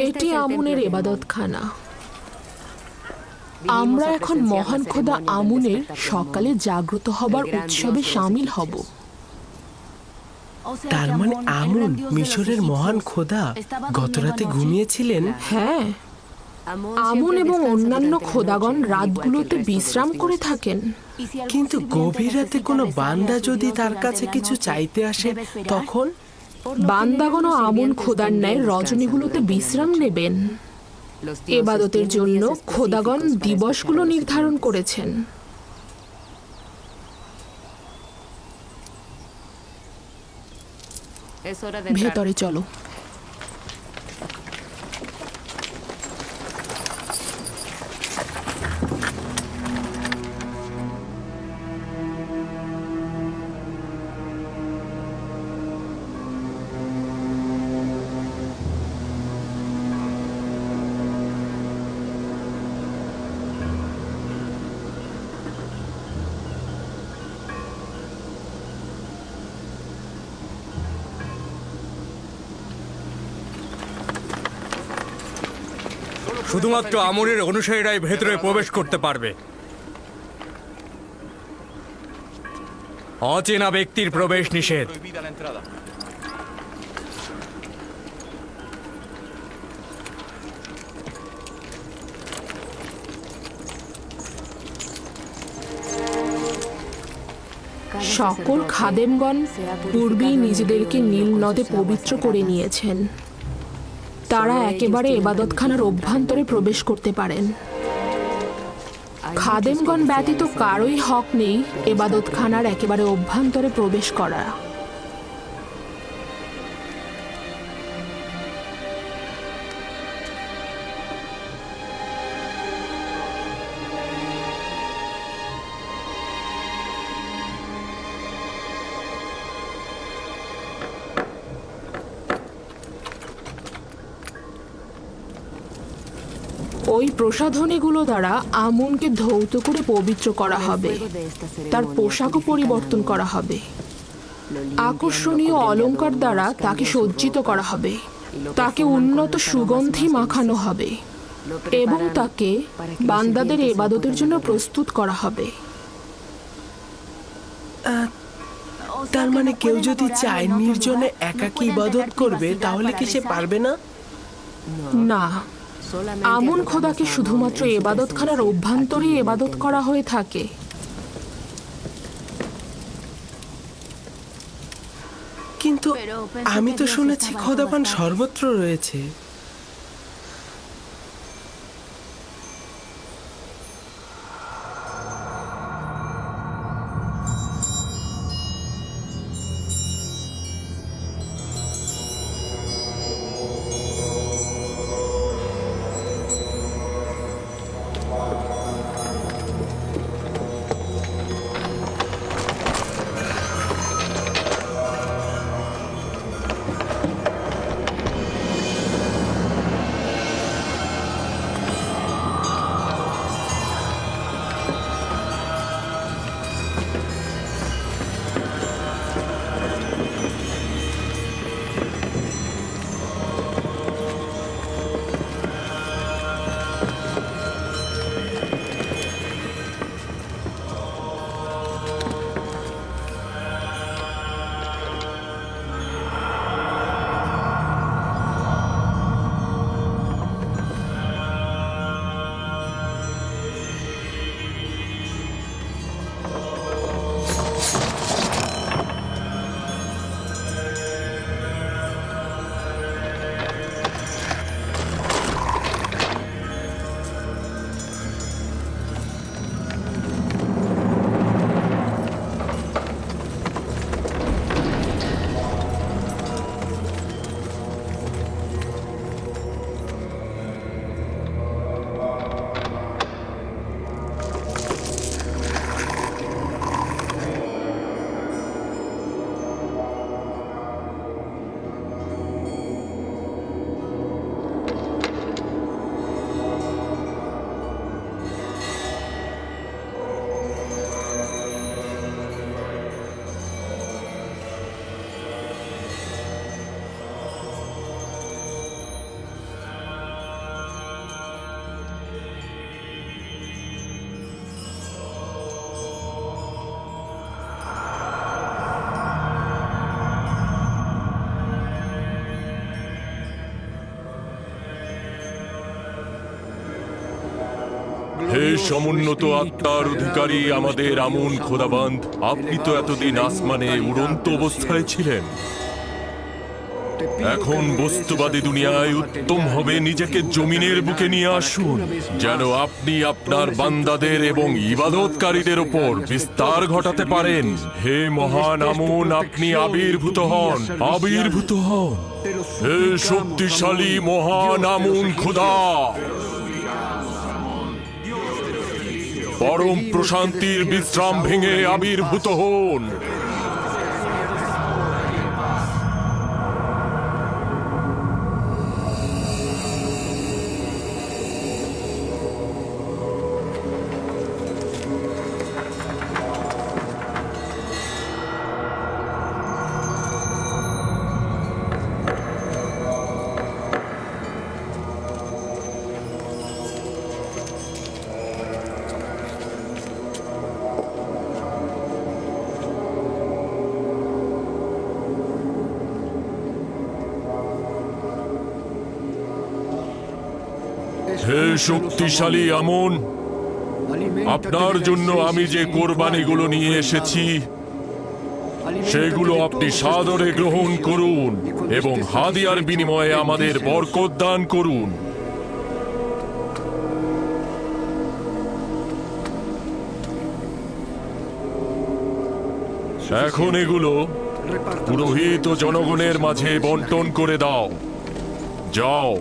এটি আমুনের ইবাদতখানা। আমরা এখন মহান খোদা আমুনের সকালে জাগ্রত হবার উৎসবে শামিল হব। তার মানে আমুন মিশরের মহান খোদা গতরাতে ঘুমিয়েছিলেন? হ্যাঁ, আমুন এবং অন্যান্য খোদাগণ রাতগুলোতে বিশ্রাম করে থাকেন। কিন্তু গভীর রাতে কোনো বান্দা যদি তার কাছে কিছু চাইতে আসে তখন? বান্দাগণ আমুন খোদার ন্যায় রজনীগুলোতে বিশ্রাম নেবেন। এবাদতের জন্য খোদাগণ দিবসগুলো নির্ধারণ করেছেন। ভেতরে চলো। শুধুমাত্র আমুনের অনুসারীরাই ভেতরে প্রবেশ করতে পারবে। অচেনা ব্যক্তির প্রবেশ নিষেধ। সকল খাদেমগণ পূর্বেই নিজেদেরকে নীল নদে পবিত্র করে নিয়েছেন। তারা একেবারে ইবাদতখানার অভ্যন্তরে প্রবেশ করতে পারেন। খাদেমগণ ব্যতীত কারোই হক নেই ইবাদতখানার একেবারে অভ্যন্তরে প্রবেশ করা। ওই প্রসাধনীগুলো দ্বারা আমুনকে ধৌত করে পবিত্র করা হবে। তার পোশাকও পরিবর্তন করা হবে। আকর্ষণীয় অলংকার দ্বারা তাকে সজ্জিত করা হবে। তাকে উন্নত সুগন্ধি মাখানো হবে এবং তাকে বান্দাদের ইবাদতের জন্য প্রস্তুত করা হবে। তার মানে কেউ যদি চায় নির্জনে একাকী ইবাদত করবে তাহলে কি সে পারবে না? না, আমুন খোদাকে শুধুমাত্র ইবাদতখানার অভ্যন্তরেই ইবাদত করা হয়ে থাকে। কিন্তু আমি তো শুনেছি খোদাপান সর্বত্র রয়েছে। হে সমুন্নত আত্মার অধিকারী আমাদের আমুন খোদাবন্ধ, আপনি তো এতদিন আসমানে উড়ন্ত অবস্থায় ছিলেন। এখন বস্তুবাদী দুনিয়ায় উত্তম হবে নিজেকে জমিনের বুকে নিয়ে আসুন, যেন আপনি আপনার বান্দাদের এবং ইবাদতকারীদের ওপর বিস্তার ঘটাতে পারেন। হে মহান আমুন, আপনি আবির্ভূত হন, আবির্ভূত হন। হে শক্তিশালী মহান আমুন খোদা, পরম প্রশান্তির বিশ্রাম ভেঙে আবির্ভূত হন। হে শক্তিশালী আমুন, আপনার জন্য আমি যে কোরবানিগুলো নিয়ে এসেছি সেগুলো আপনি সাদরে গ্রহণ করুন এবং হাদিয়ার বিনিময়ে আমাদের বরকত দান করুন। এখন এগুলো পুরোহিত ও জনগণের মাঝে বন্টন করে দাও। যাও।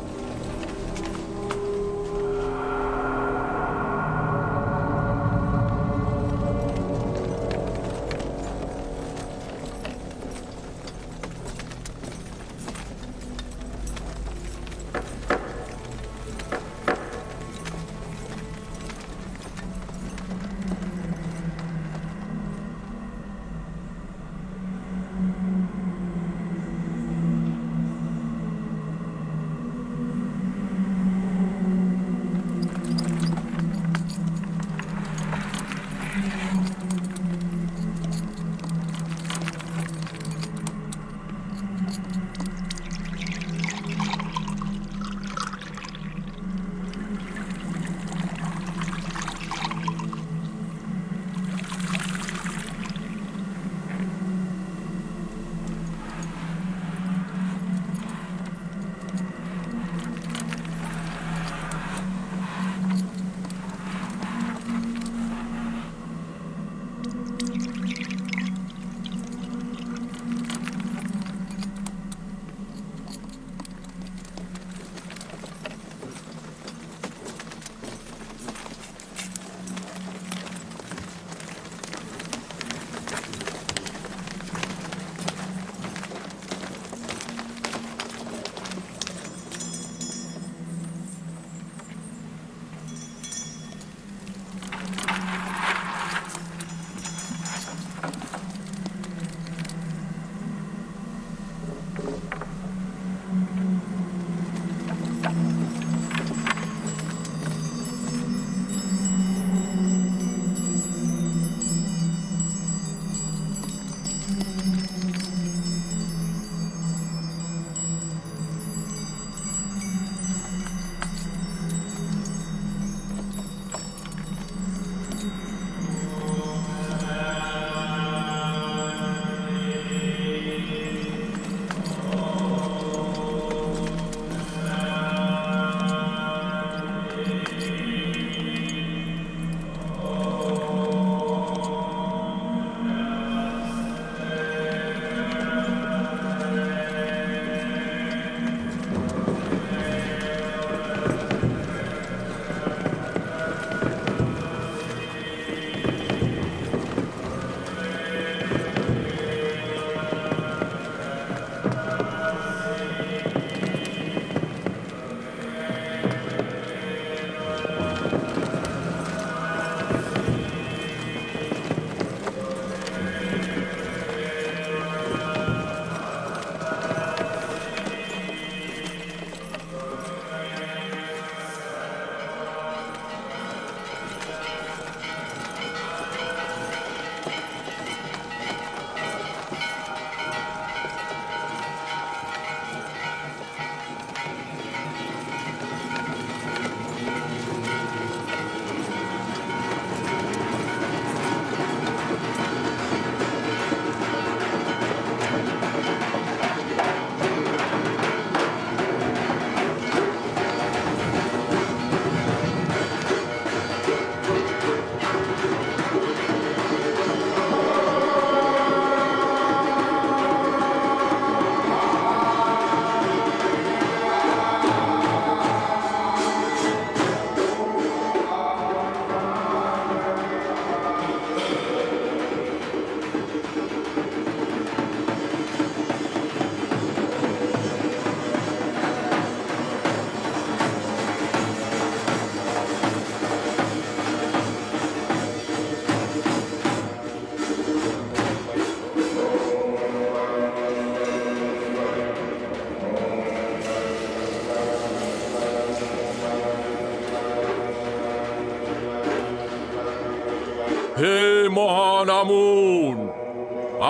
মহান আমুন,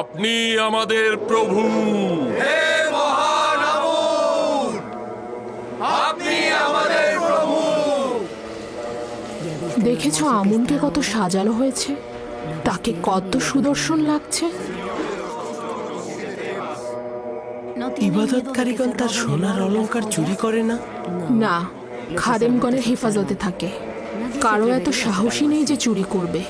আপনি আমাদের প্রভু। দেখেছো আমুনকে কত সাজানো হয়েছে, তাকে কত সুদর্শন লাগছে। ইবাদতকারীগণ তার সোনার অলংকার চুরি করে না? না, খাদেমগণের হেফাজতে থাকে। কারো এত সাহসী নেই যে চুরি করবে।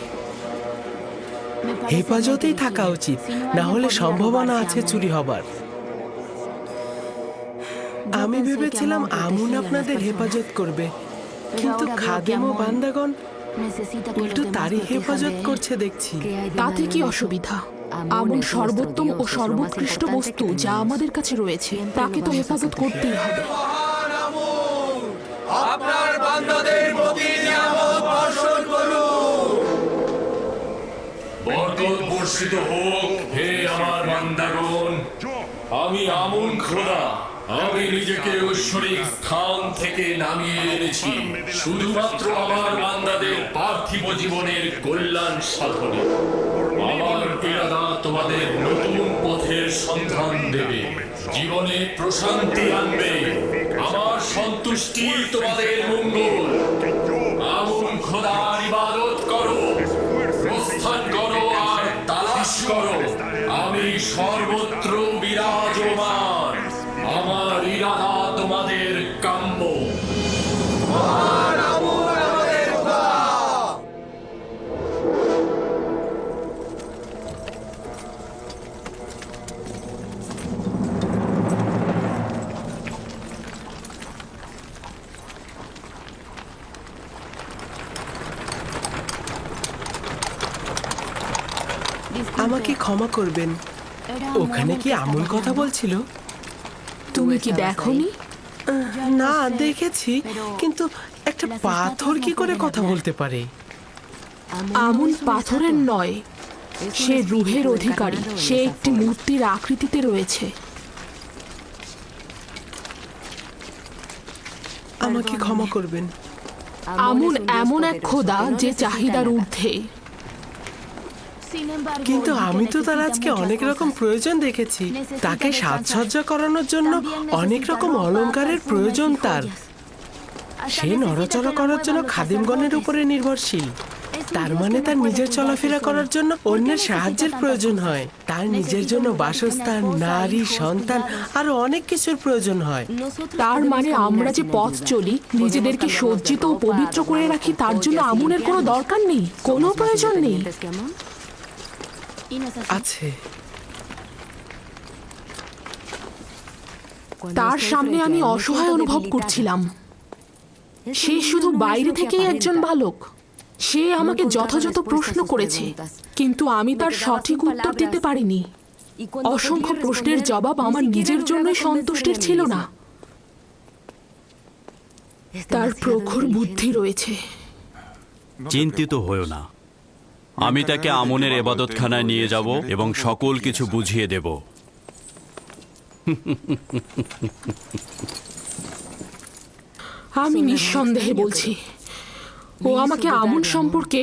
হেফাজতেই থাকা উচিত, না হলে সম্ভাবনা আছে চুরি হবার। আমি ভেবেছিলাম আমুন আপনাদের হেফাজত করবে, কিন্তু খাদেম ও বান্দাগণ উল্টো তারই হেফাজত করছে দেখছি। তাতে কি অসুবিধা? আমুন সর্বোত্তম ও সর্বোৎকৃষ্ট বস্তু যা আমাদের কাছে রয়েছে, তাকে তো হেফাজত করতেই হবে। আপনার বান্দাদের প্রতি নিয়ামত বর্ষণ করুন। বরকত বর্ষিত হোক হে আমার বান্দাগণ। আমি আমুন খোদা, আমি নিজেকে ঐশ্বরিক স্থান থেকে নামিয়ে এনেছি শুধুমাত্র আমার বান্দাদের পার্থিব জীবনের কল্যাণ সাধনে। আমার ইরাদা তোমাদের নতুন পথের সন্ধান দেবে, জীবনে প্রশান্তি আনবে। আমার সন্তুষ্টি তোমাদের মঙ্গল। আমুন খোদার ইবাদত করো, প্রস্থান করো আর তালাশ করো। আমি সর্বত্র বিরাজমান। আমার ইরাদা তোমাদের কাম্য। আমাকে ক্ষমা করবেন, ওখানে কি আমুন কথা বলছিল? তুমি কি দেখোনি? না, দেখেছি, কিন্তু একটা পাথর কি করে কথা বলতে পারে? আমুন পাথরের নয়, সে রুহের অধিকারী। সে একটি মূর্তির আকৃতিতে রয়েছে। আমাকে ক্ষমা করবেন। আমুন এমন এক খোদা যে চাহিদার ঊর্ধ্বে। কিন্তু আমি তো তার আজকে অনেক রকম প্রয়োজন দেখেছি। তাকে সাজসজ্জা করানোর জন্য অনেক রকম অলংকারের প্রয়োজন তার। সে নড়াচড়া করার জন্য খাদিমগণের উপরে নির্ভরশীল। তার মানে তার নিজের চলাফেরা করার জন্য অন্যের সাহায্যের প্রয়োজন হয়। তার নিজের জন্য বাসস্থান, নারী, সন্তান আরো অনেক কিছুর প্রয়োজন হয়। তার মানে আমরা যে পথ চলি, নিজেদেরকে সজ্জিত ও পবিত্র করে রাখি, তার জন্য আমুনের কোনো দরকার নেই, কোনো প্রয়োজন নেই। আছে, তার সামনে আমি অসহায় অনুভব করছিলাম। সে শুধু বাইরে থেকেই একজন বালক। সে আমাকে যথাযথ প্রশ্ন করেছে, কিন্তু আমি তার সঠিক উত্তর দিতে পারিনি। অসংখ্য প্রশ্নের জবাব আমার নিজের জন্যই সন্তুষ্টির ছিল না। তার প্রখর বুদ্ধি রয়েছে। চিন্তিত হয়েও না, আমি তাকে আমনের এবাদতখানায় নিয়ে যাব এবং সকল কিছু বুঝিয়ে দেব। আমি নিঃসন্দেহে বলছি, ও আমাকে আমন সম্পর্কে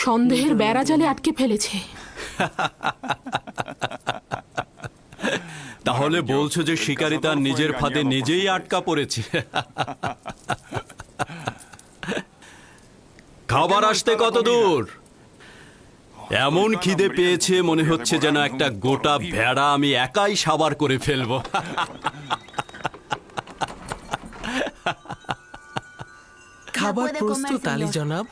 সন্দেহের বেড়াজালে আটকে ফেলেছে। তাহলে বলছো যে শিকারী তার নিজের ফাঁদে নিজেই আটকা পড়েছে? খাবার আসতে কত দূর? এমন খিদে পেয়েছে মনে হচ্ছে যেন একটা গোটা ভেড়া আমি একাই সাবার করে ফেলবো। খাবার প্রস্তুত আলী জনাব।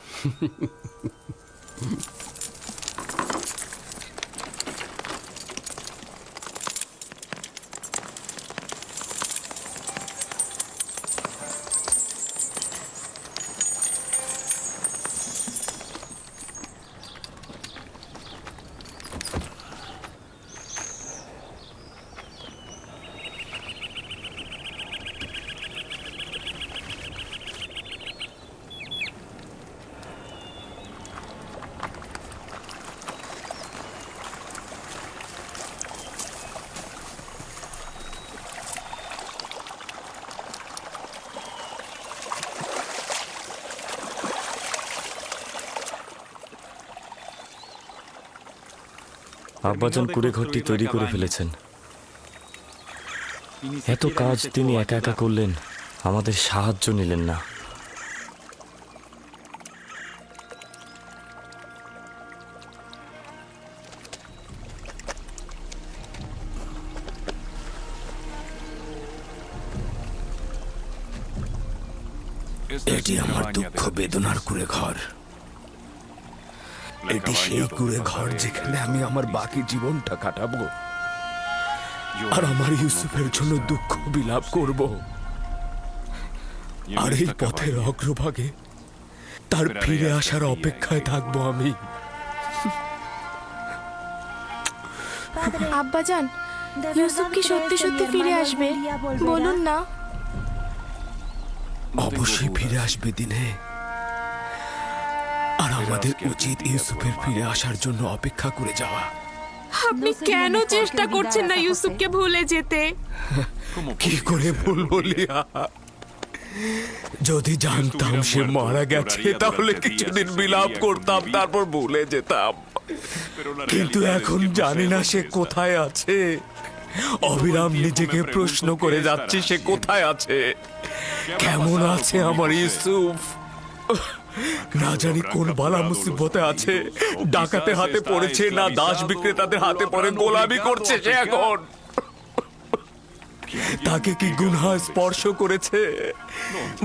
আব্বাজান কুড়ে ঘরটি তৈরি করে ফেলেছেন। এত কাজ তিনি একা একা করলেন, আমাদের সাহায্য নিলেন না। এটি আমার দুঃখ বেদনার কুড়ে ঘর। এটি সেই কুড়ে ঘর যেখানে আমি আমার বাকি জীবনটা কাটাবো আর আমার ইউসুফের জন্য দুঃখ বিলাপ করব। আর এই পথের অগ্রভাগে তার ফিরে আসার অপেক্ষায় থাকবো আমি। আব্বাজান, ইউসুফ কি সত্যি সত্যি ফিরে আসবে? বলুন না। অবশ্যই ফিরে আসবে দিনে। আর আমাদের উচিত ইউসুফের ফিরে আসার জন্য অপেক্ষা করে যাওয়া। আপনি কেন চেষ্টা করছেন না ইউসুফকে ভুলে যেতে? কি করে ভুলবো লিয়া? যদি জানতাম সে মারা গেছে তাহলে কিছুদিন বিলাপ করতাম, তারপর ভুলে যেতাম। কিন্তু এখন জানি না সে কোথায় আছে। অবিরাম নিজেকে প্রশ্ন করে যাচ্ছি সে কোথায় আছে, কেমন আছে আমার ইউসুফ। না জানি কোন বালা মুসিবতে আছে, ডাকাতে হাতে পড়েছে না দাস বিক্রেতাদের হাতে পড়ে গোলামি করছে সে এখন। তাকে কি গুনাহ স্পর্শ করেছে?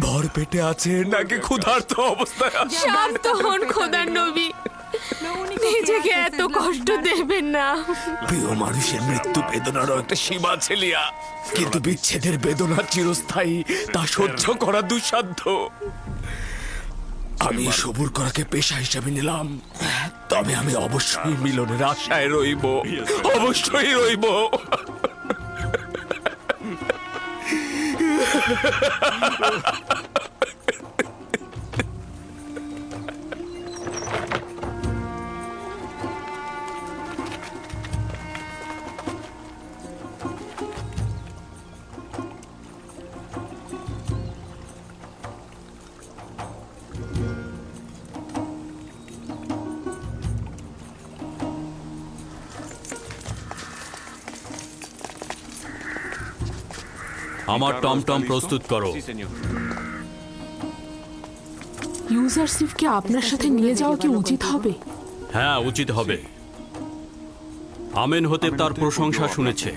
ভর পেটে আছে নাকি ক্ষুধার্ত অবস্থায় আছে? শান্ত হন খোদার নবী, নিজেকে এত কষ্ট দেবেন না। প্রিয় মানুষের মৃত্যু বেদনারও একটা সীমা আছে লিয়া, কিন্তু বিচ্ছেদের বেদনা চিরস্থায়ী, তা সহ্য করা দুঃসাধ্য। আমি সবুর করাকে পেশা হিসাবে নিলাম, তবে আমি অবশ্যই মিলনের আশায় রইব, অবশ্যই রইব। আমার টমটম প্রস্তুত করো। ইউজারশিপকে আপনার সাথে নিয়ে যাওয়া কি উচিত হবে? হ্যাঁ, উচিত হবে। আমেন হতেব তার প্রশংসা শুনেছে।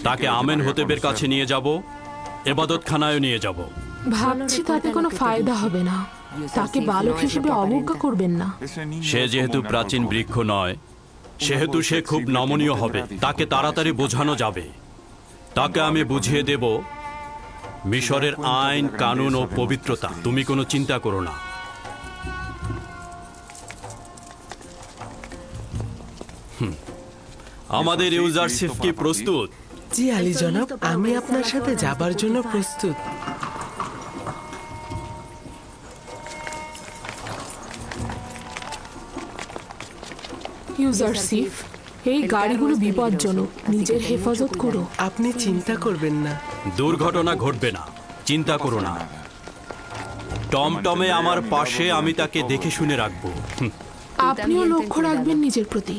তাকে আমেন হতেবের কাছে নিয়ে যাব, এবাদতখানায় নিয়ে যাব। ভাবছি তাতে কোনো ফায়দা হবে না। তাকে বালক হিসেবে অবজ্ঞা করবেন না। সে যেহেতু প্রাচীন বৃক্ষ নয়, সেহেতু সে খুব নমনীয় হবে। তাকে তাড়াতাড়ি বোঝানো যাবে। তাকে আমি বুঝিয়ে দেব মিশরের আইন, কানুন ও পবিত্রতা। তুমি কোনো চিন্তা করো না। আমাদের ইউজারশিপ কি প্রস্তুত? জি আলী জনাব, আমি আপনার সাথে যাবার জন্য প্রস্তুত। ইউজারশিপ, এই গাড়িগুলো বিপজ্জনক, নিজের হেফাজত করো। আপনি চিন্তা করবেন না। দুর্ঘটনা ঘটবে না, চিন্তা করো না। টমটমে আমার পাশে, আমি তাকে দেখে শুনে রাখবো। আপনিও লক্ষ্য রাখবেন নিজের প্রতি।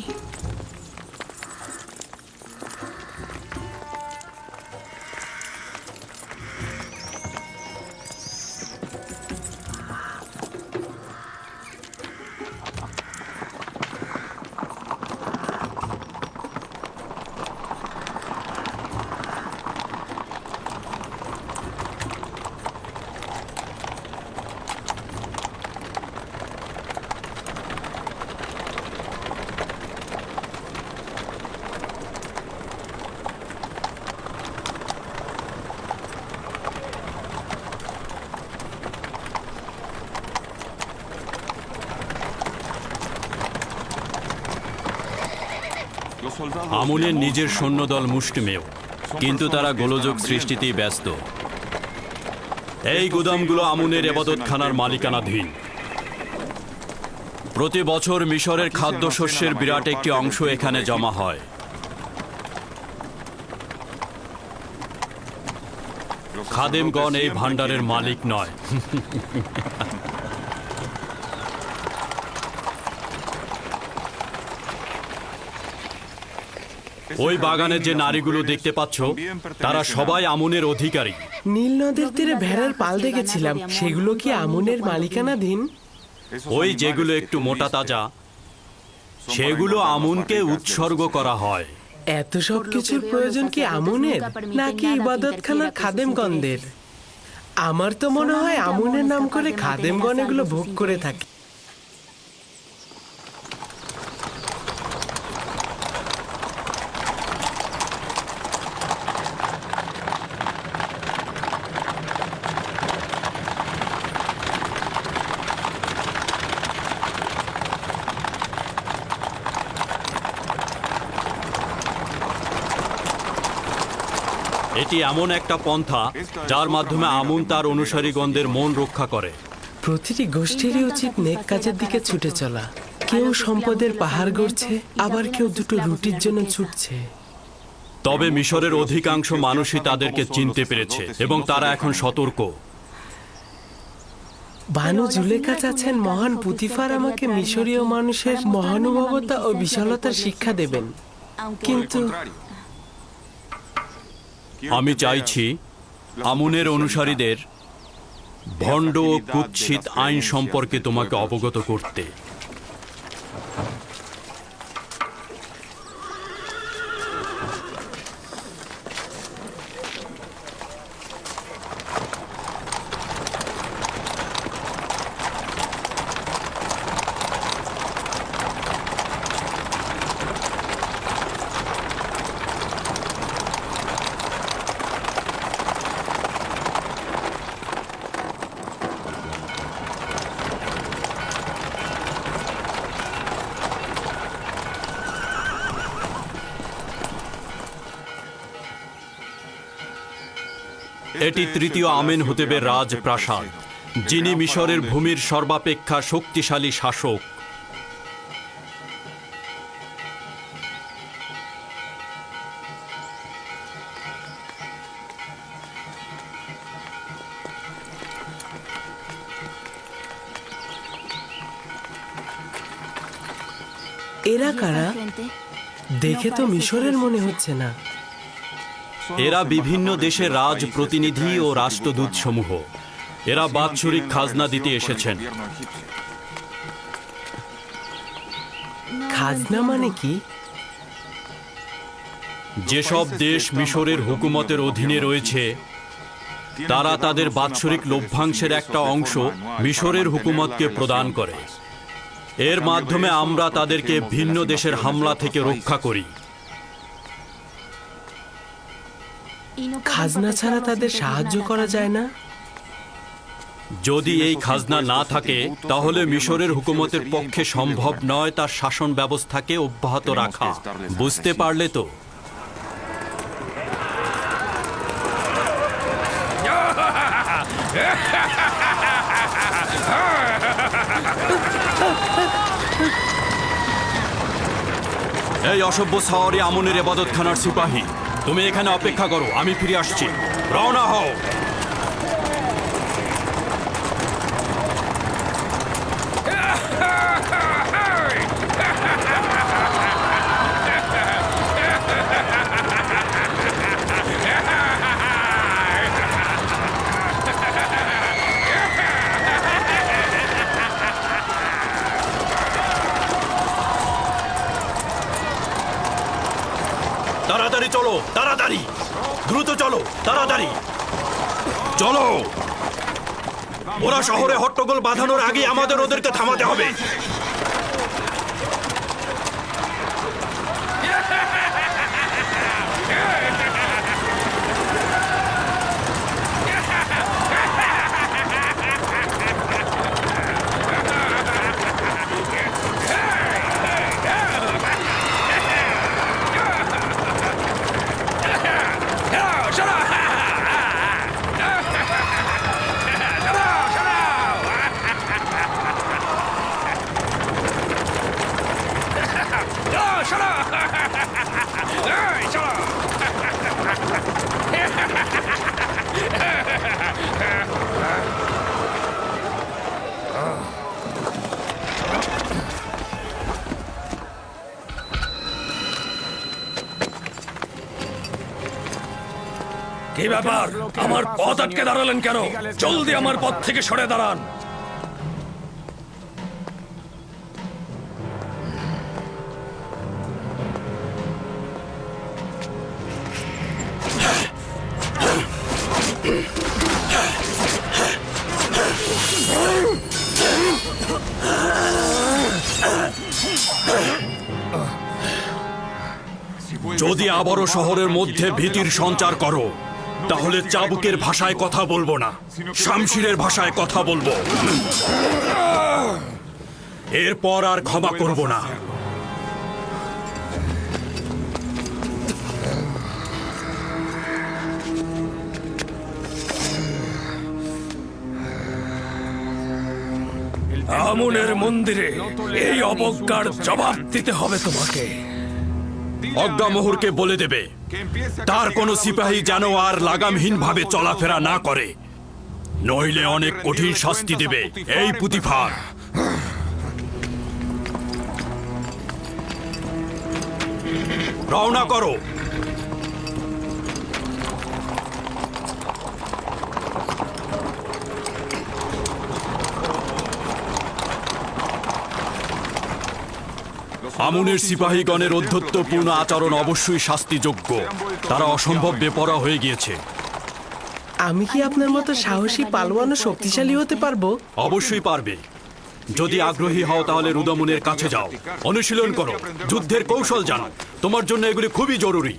আমুনের নিজের সৈন্যদল মুষ্টিমেয়, কিন্তু তারা গোলযোগ সৃষ্টিতেই ব্যস্ত। এই গুদামগুলো আমুনের এবাদতখানার মালিকানাধীন। প্রতি বছর মিশরের খাদ্যশস্যের বিরাট একটি অংশ এখানে জমা হয়। খাদেমগণ এই ভাণ্ডারের মালিক নয়। ওই বাগানে যে নারীগুলো দেখতে পাচ্ছ তারা সবাই আমুনের অধিকারী। নীল নদের তীরে ভেড়ার পাল দেখেছিলাম, সেগুলো কি আমুনের মালিকানাধীন? ওই যেগুলো একটু মোটা তাজা সেগুলো আমুনকে উৎসর্গ করা হয়। এত সব কিছুর প্রয়োজন কি আমুনের নাকি ইবাদতখানার খাদেমগণদের? আমার তো মনে হয় আমুনের নাম করে খাদেমগণ এগুলো ভোগ করে থাকে। এটি এমন একটা পন্থা যার মাধ্যমে আমুন তার অনুসারীগণদের মন রক্ষা করে। প্রতিটি গোষ্ঠীরই উচিত নেক কাজের দিকে ছুটে চলা। কেউ সম্পদের পাহাড় গড়ছে, আবার কেউ দুটো রুটির জন্য ছুটছে। তবে মিশরের অধিকাংশ মানুষই তাদেরকে চিনতে পেরেছে এবং তারা এখন সতর্ক। বানু জুলেখা চাচ্ছেন মহান পুতিফার আমাকে মিশরীয় মানুষের মহানুভবতা ও বিশালতার শিক্ষা দেবেন, কিন্তু আমি চাইছি আমুনের অনুসারীদের ভণ্ড ও কুৎসিত আইন সম্পর্কে তোমাকে অবগত করতে। এটি তৃতীয় আমেন হুতেবের রাজপ্রাসাদ, যিনি মিশরের ভূমির সর্বাপেক্ষা শক্তিশালী শাসক। এরা কারা? দেখে তো মিশরের মনে হচ্ছে না। এরা বিভিন্ন দেশের রাজ প্রতিনিধি ও রাষ্ট্রদূত সমূহ। এরা বাৎসরিক খাজনা দিতে এসেছেন। খাজনা মানে কি? যেসব দেশ মিশরের হুকুমতের অধীনে রয়েছে তারা তাদের বাৎসরিক লভ্যাংশের একটা অংশ মিশরের হুকুমতকে প্রদান করে। এর মাধ্যমে আমরা তাদেরকে ভিন্ন দেশের হামলা থেকে রক্ষা করি। খাজনা ছাড়া তাদের সাহায্য করা যায় না? যদি এই খাজনা না থাকে তাহলে মিশরের হুকুমতের পক্ষে সম্ভব নয় তার শাসন ব্যবস্থাকে অব্যাহত রাখা। বুঝতে পারলে তো? এই অসভ্য সাওয়ারি আমনের ইবাদতখানার সিপাহী, তুমি এখানে অপেক্ষা করো, আমি ফিরে আসছি। রওনা হও। তাড়াতাড়ি চলো, তাড়াতাড়ি, দ্রুত চলো, তাড়াতাড়ি চলো। ওরা শহরে হট্টগোল বাঁধানোর আগে আমাদের ওদেরকে থামাতে হবে। কি ব্যাপার? আমার পথ আটকে দাঁড়ালেন কেন? জলদি আমার পথ থেকে সরে দাঁড়ান। যদি আবারও শহরের মধ্যে ভীতির সঞ্চার করো তাহলে চাবুকের ভাষায় কথা বলবো না, শামশিরের ভাষায় কথা বলবো। এরপর আর ক্ষমা করব না। আমুনের মন্দিরে এই অবজ্ঞার জবাব দিতে হবে তোমাকে। অজ্ঞামোহরকে বলে দেবে তার কোনো সিপাহী যেন আর লাগামহীনভাবে চলাফেরা না করে, নইলে অনেক কঠিন শাস্তি দেবে এই পুতিফার। রওনা করো। আমুনের সিপাহীগণের অধ্যত্বপূর্ণ আচরণ অবশ্যই শাস্তিযোগ্য। তারা অসম্ভব বেপরোয়া হয়ে গিয়েছে। আমি কি আপনার মতো সাহসী পালোয়ান ও শক্তিশালী হতে পারবো? অবশ্যই পারবে। যদি আগ্রহী হও তাহলে রুদামুনের কাছে যাও, অনুশীলন করো, যুদ্ধের কৌশল জানো। তোমার জন্য এগুলি খুবই জরুরি।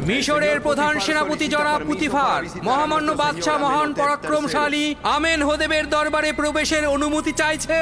মিশরের প্রধান সেনাপতি জনাব পুতিফার মহামান্য বাদশাহ মহান পরাক্রমশালী আমেন হোদেবের দরবারে প্রবেশের অনুমতি চাইছে।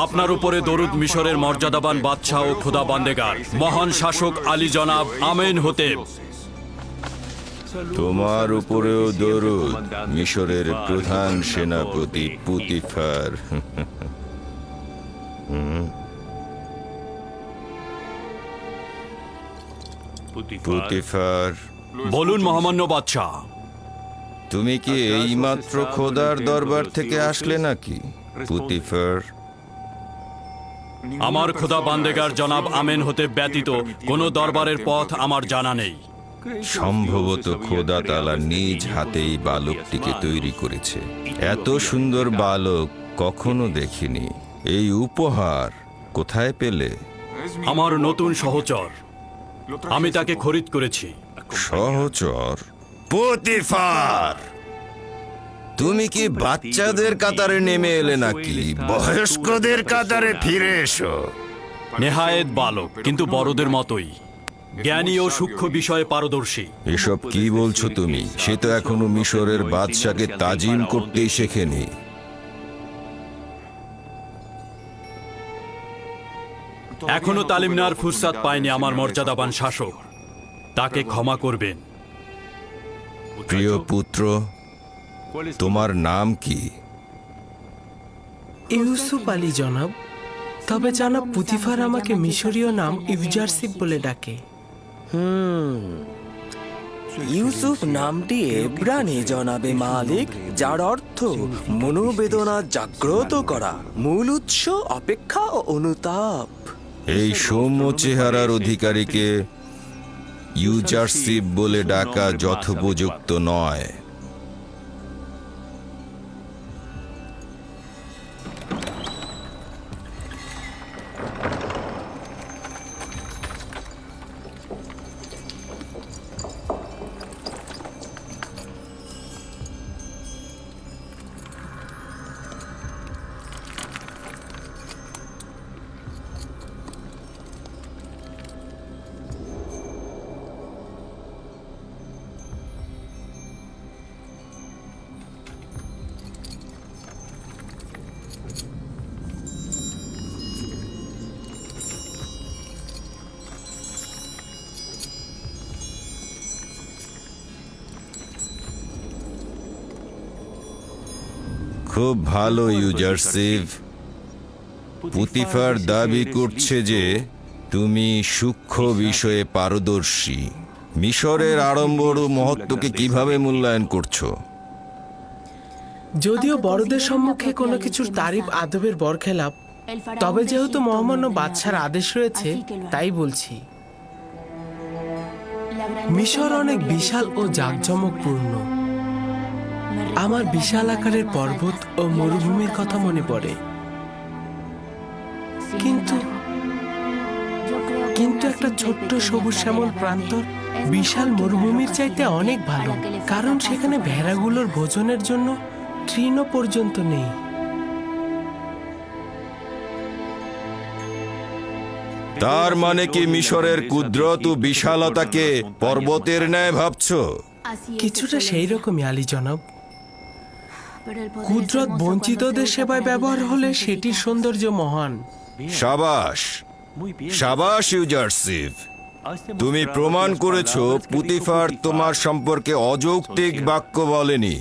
আপনার উপরে দরুদ মিশরের মর্যাদাবান বাদশাহ ও খোদা বান্দেগার মহান শাসক আলী জনাব আমেন হোতেব। তোমার উপরেও দরুদ মিশরের প্রধান সেনাপতি পুতিফার। পুতিফার, বলুন মহামান্য বাদশাহ। তুমি কি এইমাত্র খোদার দরবার থেকে আসলে নাকি পুতিফার? আমার খোদা বান্দেগার জনাব আমেন হোতেব ব্যতীত কোনো দরবারের পথ আমার জানা নেই। সম্ভবত খোদা তাআলা নিজ হাতেই বালকটিকে তৈরি করেছে। এত সুন্দর বালক কখনো দেখিনি। এই উপহার কোথায় পেলে? আমার নতুন সহচর, আমি তাকে খরিদ করেছি। সহচর? পুতিফার, তুমি কি বাচ্চাদের কাতারে নেমে এলে নাকি বয়স্কদের কাতারে ফিরে এসো? নেহায়েত বালক, কিন্তু বড়দের মতোই জ্ঞানী ও সূক্ষ্ম বিষয়ে পারদর্শী। এসব কি বলছো তুমি? সে তো এখনো মিশরের বাদশাকে তাজিম করতেই শেখেনি। এখনো তালিম নেওয়ার ফুরসাত পায়নি আমার মর্যাদাবান শাসক, তাকে ক্ষমা করবেন। প্রিয় পুত্র, তোমার নাম কি? ইউসুফ আলী জনাব। তবে জনাব পুতিফার আমাকে মিশরীয় নাম ইউজারসিফ বলে ডাকে। ইউসুফ নামটি এব্রানি জনাবে মালিক, যার অর্থ মনোবেদনা জাগ্রত করা, মূল উৎস অপেক্ষা ও অনুতাপ। এই সৌম্য চেহারার অধিকারীকে ইউজারশিপ বলে ডাকা যথোপযুক্ত নয়। খুব ভালো ইউজারশিপ। পুতিফার দাবি করছে যে তুমি সূক্ষ্ম বিষয়ে পারদর্শী। মিশরের আড়ম্বর ও মহত্বকে কিভাবে মূল্যায়ন করছো? যদিও বড়দের সম্মুখে কোনো কিছুর তারিফ আদবের বরখেলাপ, তবে যেহেতু মহামান্য বাদশার আদেশ রয়েছে তাই বলছি। মিশর অনেক বিশাল ও জাঁকজমকপূর্ণ। আমার বিশাল আকারের পর্বত ও মরুভূমির কথা মনে পড়ে, কিন্তু কিন্তু একটা ছোট্ট সবুজ শ্যামল প্রান্তর বিশাল মরুভূমির চাইতে অনেক ভালো, কারণ সেখানে ভেড়াগুলোর ভোজনের জন্য তৃণ পর্যন্ত নেই। তার মানে কি মিশরের কুদরত ও বিশালতাকে পর্বতের ন্যায় ভাবছো? কিছুটা সেই রকমই আলী জনাব। কুদরত বঞ্চিতদের সেবায় ব্যবহার হলে সেটির সৌন্দর্য মহান। সাবাস, সাবাস ইউজারশিপ। তুমি প্রমাণ করেছো পুতিফার তোমার সম্পর্কে অযৌক্তিক বাক্য বলেনি।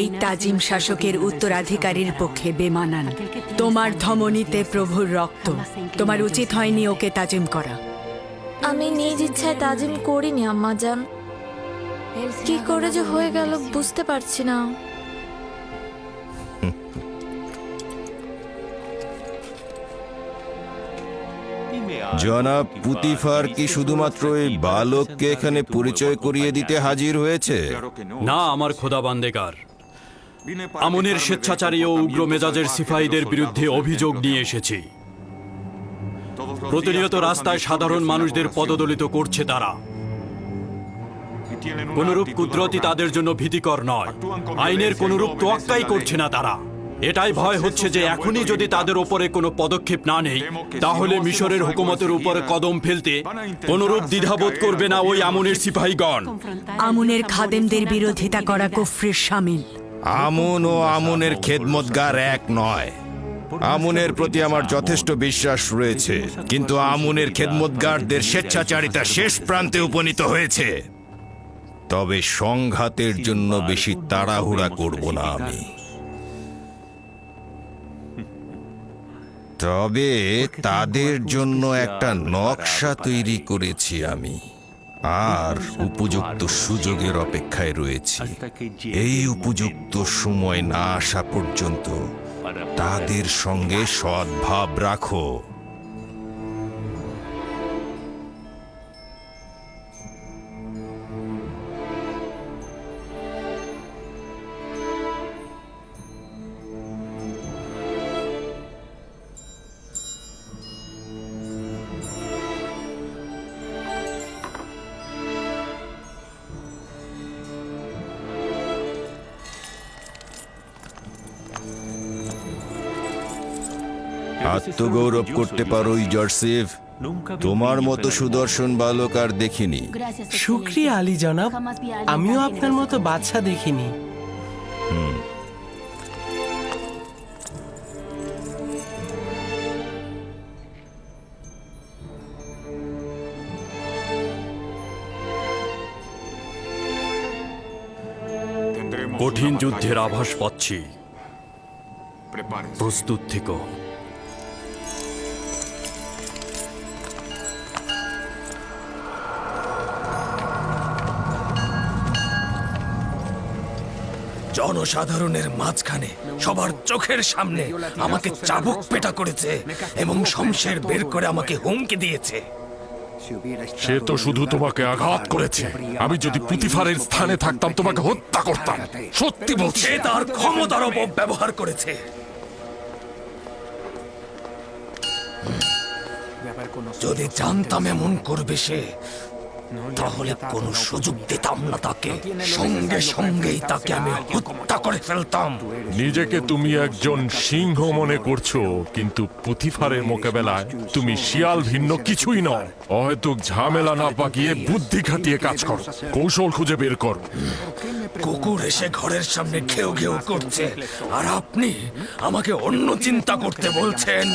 এই তাজিম শাসকের উত্তরাধিকারীর পক্ষে বেমানান। তোমার ধমনীতে প্রভুর রক্ত, তোমার উচিত হয়নি ওকে তাজিম করা। আমি নিজ ইচ্ছায় তাজিম করিনি আম্মাজান, কি করে যে হয়ে গেল বুঝতে পারছি না। জনাব পুতিফার কি শুধুমাত্র এই বালককে এখানে পরিচয় করিয়ে দিতে হাজির হয়েছে? না, আমার খোদা বান্দেগার, আমনের স্বেচ্ছাচারী ও উগ্র মেজাজের সিপাহীদের বিরুদ্ধে অভিযোগ নিয়ে এসেছি। প্রতিনিয়ত রাস্তায় সাধারণ মানুষদের পদদলিত করছে তারা। কোনরূপ কুদরতি তাদের জন্য ভীতিকর নয়, আইনের কোনরূপ তোয়াক্কাই করছে না তারা। এটাই ভয় হচ্ছে যে এখনই যদি তাদের উপরে কোনো পদক্ষেপ না নেই, তাহলে মিশরের হুকুমতের উপরে কদম ফেলতে কোনরূপ দ্বিধাবোধ করবে না ওই আমনের সিপাহীগণ। আমনের খাদেমদের বিরোধিতা করা কুফরির শামিল। আমন ও আমনের খেদমতগার এক নয়। আমনের প্রতি আমার যথেষ্ট বিশ্বাস রয়েছে, কিন্তু আমনের খেদমতগারদের স্বেচ্ছাচারিতা শেষ প্রান্তে উপনীত হয়েছে। তবে সংঘাতের জন্য বেশি তাড়াহুড়া করব না আমি। তবে তাদের জন্য একটা নকশা তৈরি করেছি আমি, আর উপযুক্ত সুযোগের অপেক্ষায় রয়েছি। এই উপযুক্ত সময় না আসা পর্যন্ত তাদের সঙ্গে সদ্ভাব রাখো। আত্মগৌরব করতে পারো ইজারসিফ, তোমার মতো সুদর্শন বালক আর দেখিনি। শুক্রিয়া আলী জনাব, আমিও আপনার মতো বাদশা দেখিনি। কঠিন যুদ্ধের আভাস পাচ্ছি, প্রস্তুত থেকো। জনসাধারণের মাঝখানে সবার চোখের সামনে আমাকে চাবুক পেটা করেছে এবং শমশের বের করে আমাকে হুমকি দিয়েছে। সে তো শুধু তোমাকে আঘাত করেছে। আমি যদি পুতিফারের স্থানে থাকতাম তোমাকে হত্যা করতাম। সত্যি বলছি। সে তার ক্ষমতার অপব্যবহার করেছে। যদি জানতাম এমন করবে সে, তাহলে কোনো সুযোগ দিতাম না তাকে। সঙ্গে সঙ্গেই তাকে আমি হত্যা করে ফেলতাম। নিজেকে তুমি একজন সিংহ মনে করছো, কিন্তু পুতিফারের মোকাবেলায় তুমি শিয়াল ভিন্ন কিছুই নও। অহেতুক ঝামেলা না পাকিয়ে বুদ্ধি খাটিয়ে কাজ করো, কৌশল খুঁজে বের করো। কুকুর এসে ঘরের সামনে ঘেউ ঘেউ করছে, আর আপনি আমাকে অন্য চিন্তা করতে বলছেন।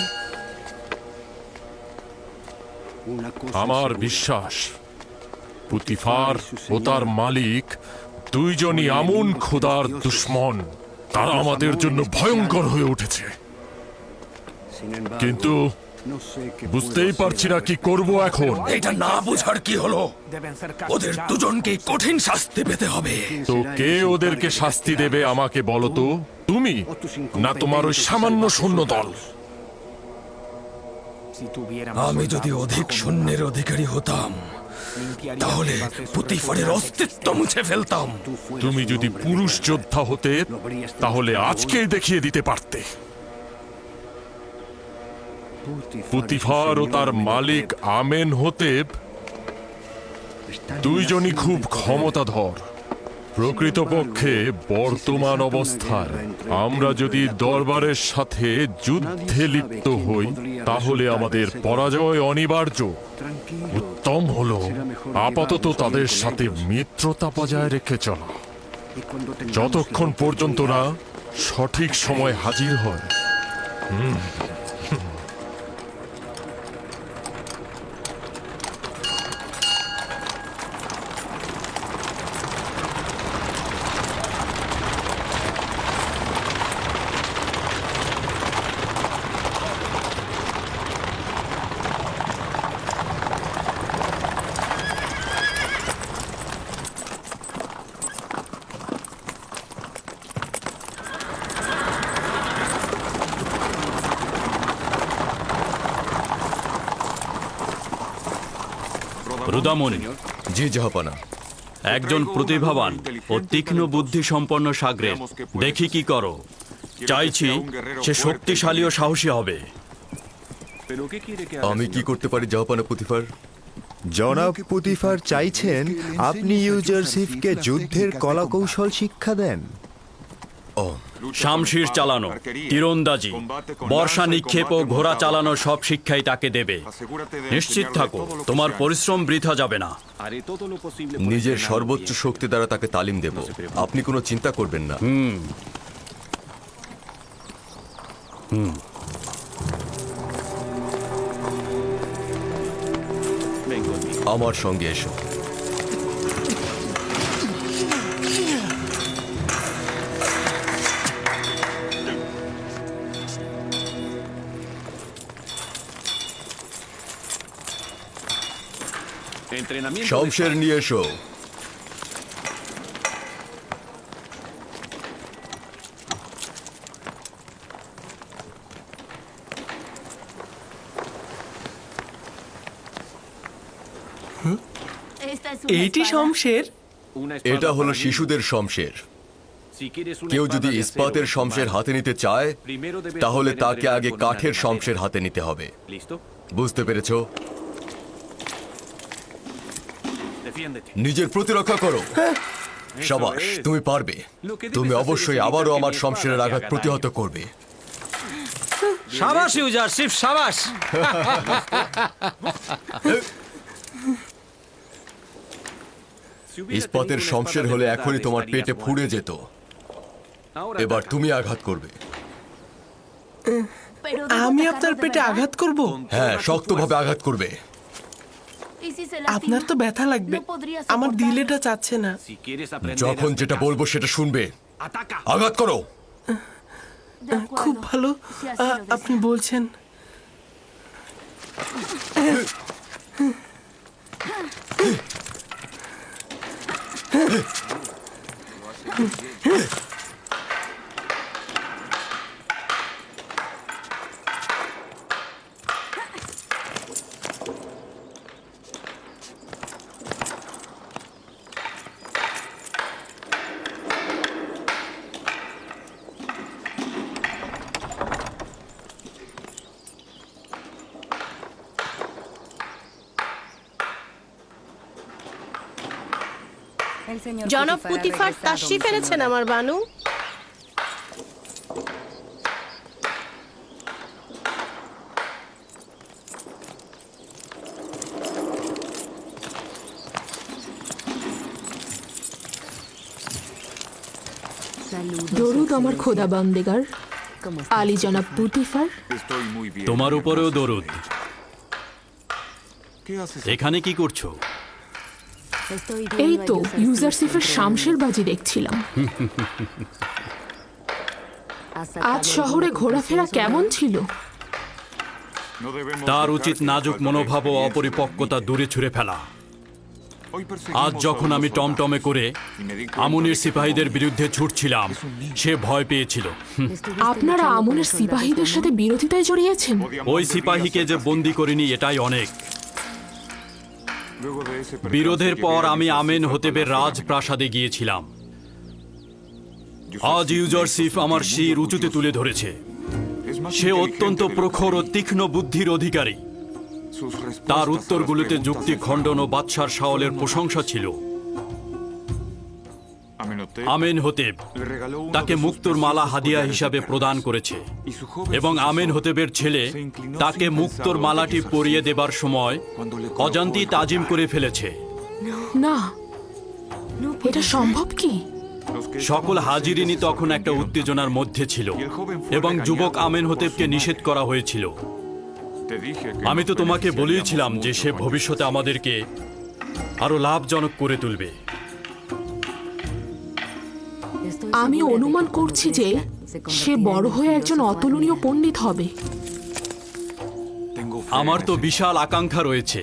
আমার বিশ্বাস পুতিফার ও তার মালিক দুইজনই আমুন খোদার দুশমন। তারা আমাদের জন্য ভয়ঙ্কর হয়ে উঠেছে, কিন্তু বুঝতেই পারছি না কি করব এখন। এটা না বোঝার কি হলো? ওদের দুজনকে কঠিন শাস্তি পেতে হবে। তো কে ওদেরকে শাস্তি দেবে আমাকে বলো তো? তুমি না তোমার ওই সামান্য সৈন্য দল? আমি যদি অধিক সৈন্যের অধিকারী হতাম, তাহলে পুতিফারের অস্তিত্ব মুছে ফেলতাম। তুমি যদি পুরুষ যোদ্ধা হতে, তাহলে আজকেই দেখিয়ে দিতে পারতে। পুতিফার ও তার মালিক আমেন হোতেব দুইজনই খুব ক্ষমতাধর। প্রকৃতপক্ষে বর্তমান অবস্থায় আমরা যদি দরবারের সাথে যুদ্ধে লিপ্ত হই, তাহলে আমাদের পরাজয় অনিবার্য। উত্তম হলো আপাতত তাদের সাথে মিত্রতা বজায় রেখে চলা, যতক্ষণ পর্যন্ত না সঠিক সময় হাজির হয়। রুদামণি, জি জাহাপানা। একজন প্রতিভাবান ও তীক্ষ্ণ বুদ্ধি সম্পন্ন সাগরেদ দেখি কি করো। চাইছি সে শক্তিশালী ও সাহসী হবে। আমি কি করতে পারি জাহাপানা পুতিফার? জনাব পুতিফার চাইছেন আপনি ইউজারসিফকে যুদ্ধের কলাকৌশল শিক্ষা দেন। শামশির চালানো, তীরন্দাজি, বর্ষা নিক্ষেপ ও ঘোড়া চালানো সব শিক্ষাই তাকে দেবে। নিশ্চিত থাকো, তোমার পরিশ্রম বৃথা যাবে না। নিজের সর্বোচ্চ শক্তি দ্বারা তাকে তালিম দেব, আপনি কোনো চিন্তা করবেন না। আমার সঙ্গে এসো। শমশের নিয়ে এসো। এইটি শমশের। এটা হলো শিশুদের শমশের। কেউ যদি ইস্পাতের শমশের হাতে নিতে চায় তাহলে তাকে আগে কাঠের শমশের হাতে নিতে হবে। বুঝতে পেরেছো? নিজের প্রতিরক্ষা করো। সাবাস, তুমি পারবে। তুমি অবশ্যই আবারও আমার শমশেরের আঘাত প্রতিহত করবে। সাবাস ইউজারশিপ, সাবাস। ইস্পাতের শমশের হলে এখনই তোমার পেটে ফুড়ে যেত। এবার তুমি আঘাত করবে। আমি আপনার পেটে আঘাত করব? হ্যাঁ, শক্তভাবে আঘাত করবে। আপনার তো ব্যথা লাগবে, আমার দিলেটা চাচ্ছে না। যখন যেটা বলবো সেটা শুনবে। আঘাত করো। খুব ভালো, আপনি বলছেন। জনাব পুতিফার তাশরিফ এনেছেন আমার বানু। দরুদ আমার খোদা বান্দেগার, আলী জনাব পুতিফার। তোমার উপরেও দরুদ। এখানে কি করছো? এই তো ইউজারশিফের শামশের বাজি দেখছিলাম। আজ শহরে ঘোরাফেরা কেমন ছিল? তার উচিত নাজুক মনোভাব ও অপরিপক্কতা দূরে ছুঁড়ে ফেলা। আজ যখন আমি টমটমে করে আমুনের সিপাহীদের বিরুদ্ধে ছুটছিলাম, সে ভয় পেয়েছিল। আপনারা আমুনের সিপাহীদের সাথে বিরোধিতায় জড়িয়েছেন? ওই সিপাহীকে যে বন্দি করিনি এটাই অনেক। বিরোধের পর আমি আমেন হতেবের রাজপ্রাসাদে গিয়েছিলাম। আজ ইউজারশিফ আমার শির উঁচুতে তুলে ধরেছে। সে অত্যন্ত প্রখর ও তীক্ষ্ণ বুদ্ধির অধিকারী। তার উত্তরগুলোতে যুক্তি খণ্ডন ও বাদশার শাওলের প্রশংসা ছিল। আমেন হতেব তাকে মুক্তোর মালা হাদিয়া হিসাবে প্রদান করেছে এবং আমেন হতেবের ছেলে তাকে মুক্তোর মালাটি পরিয়ে দেবার সময় অজান্তি তাজিম করে ফেলেছে। না, এটা সম্ভব কি? সকল হাজিরিনই তখন একটা উত্তেজনার মধ্যে ছিল এবং যুবক আমেন হতেবকে নিষেধ করা হয়েছিল। আমি তো তোমাকে বলেইছিলাম যে সে ভবিষ্যতে আমাদেরকে আরো লাভজনক করে তুলবে। আমি অনুমান করছি যে সে বড় হয়ে একজন অতুলনীয় পণ্ডিত হবে। আমার তো বিশাল আকাঙ্ক্ষা রয়েছে।